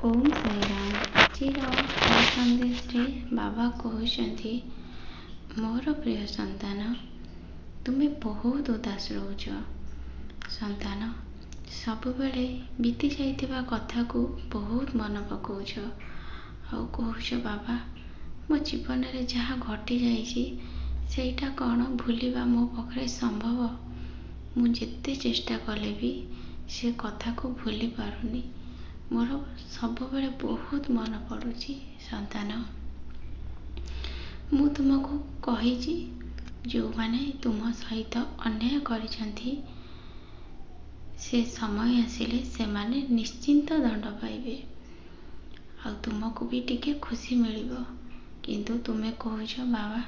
ओम साईराम। आजिर सन्देश बाबा कहते मोर प्रिय संतान तुम्हें बहुत उदास रोच। संतान सब बेले बीती जाइथिबा कथा को बहुत मन पकाउछ और कहूछ बाबा मो जीवन रे जहाँ घटी जाइछि सेटा कौन भूलिबा मो पखरे संभव। मु जेते चेष्टा कले भी से कथा को भूली पारुनी। मोर सब बेले बहुत मन पड़ुछि। संतान मु तुमको कहिछि जो माने तुम सहित अन्याय करिसंथि से समय आसिले से माने निश्चिंत दंड पाइबे आ तुमको भी टिके खुशी मिलिबो। किंतु तुमे कहूछ बाबा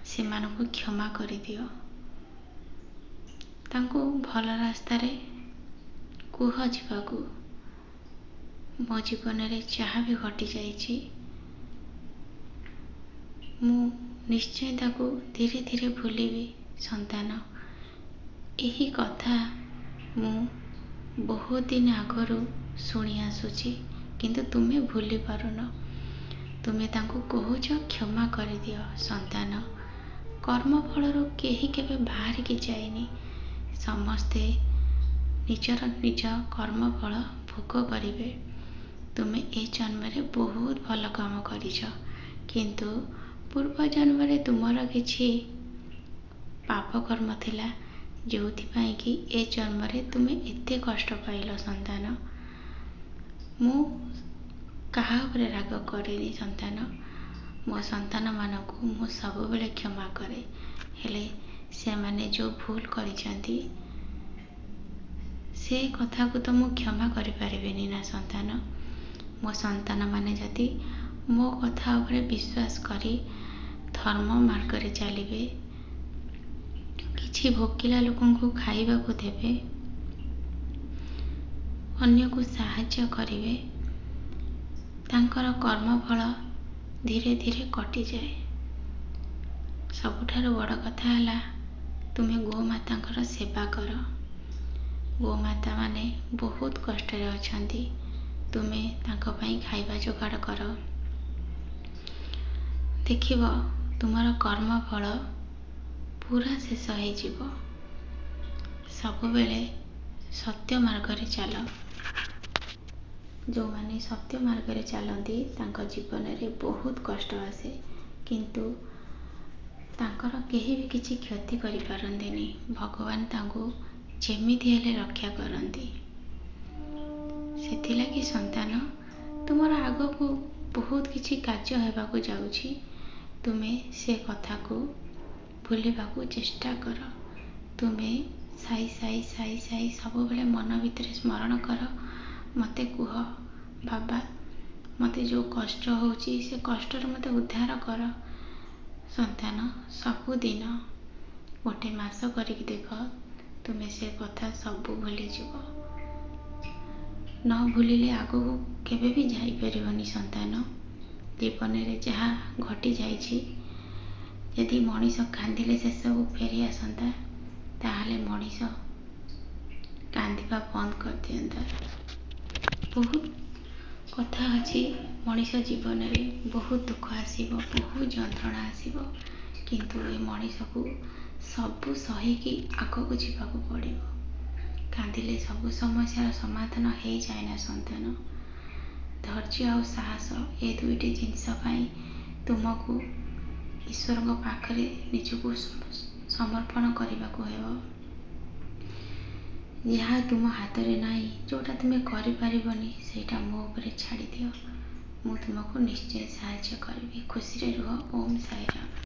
से मानको क्षमा करि दियो, तांको भल रास्ता रे कुह जिबाकू। मो जीवन रे जहाँ भी घटी जाइछि मु निश्चय ताको धीरे धीरे भूलिबी। संतान यही कथा मु बहुत दिन आगरू शुणी आसुछि किंतु तुमे भूली पारुन। तुमे तांको कहूछ क्षमा करि दियो। संतान कर्म फलरू केही केबे बाहर की जाइनी। समस्ते निजर निज कर्म फल भोग करिवे। तुमे ए जन्म रे बहुत भल काम करिछ किंतु पूर्व जन्म रे तुमर किछि पाप कर्म थिला जोथि पई कि ए जन्म रे तुमे एते कष्ट पाइलो। संतान मु कहा उपरे राग करेनी। संतान मो संतान मानकु मु सब बेले क्षमा करे हेले से माने जो भूल करिसंती से कथा को तो मु क्षमा करि परिबेनी ना। संतान मो संतान माने जदि मो कथा उपरे विश्वास करी धर्म मार्ग रे चलिबे, किछि भोकिला लोकन को खाइबा को देबे, अन्य को सहायता करिवे, तांकर कर्म फल धीरे धीरे कटि जाए। सबुठारु बड़ कथा हला तुमे गो मातांकर सेवा कर। गो माता माने बहुत कष्ट रे अछंती। तुमे तांको पई खाइबा जोगाड़ कर। देखिबो तुमर कर्म फल पूरा शेष हो जिवो। सब बेले सत्य मार्ग रे चल। जो माने सत्य मार्ग रे चलंती तांको जीवन रे बहुत कष्ट आसे किंतु तांकर केही भी किछि क्षति करि पारंतेनी। भगवान तांको जेमिति हेले रक्षा करंती। सेथिलागि संतान तुमर आग को बहुत किछि कार्य हेबा को जाउछि। तुमे से कथा को भूलिबा को चेष्टा कर। तुमे साई साई साई साई सब बेले मन भितरे स्मरण कर। मते कुह बाबा मते जो कष्ट होउछि से कष्ट रे मते उद्धार कर। संतान सबु दिन गोटे मास करिक देख तुमे से कथा सब भूली जिवो। न भूलिले आगो केबे भी जाई परिबनी। संतान जीवन रे जहाँ घटी जाइछि यदि मनीष कांदिले से सब फेरी आसंता ताहले मनीष कांदिबा बंद कर दियंता। बहुत कथा अछि मनीष जीवन रे बहुत दुख आसीबो, बहुत जंत्रणा आसीबो किंतु ए मनीष को सब सही की आग को जीवाको पड़िबो। कांदिले सब समस्या समाधान हो जाए ना। संतान धैर्य और साहस ए दुईटी जिनस पाई तुमको ईश्वर को पाखरे निजको समर्पण करने को हेबो। जहाँ तुम हाथ रे नाही जोटा तुमे करि परिबनी सेटा मो ऊपर छाड़ी दियो। मु तुमको निश्चय सहायता करिबी। खुशी रे रुह। ओम साईराम।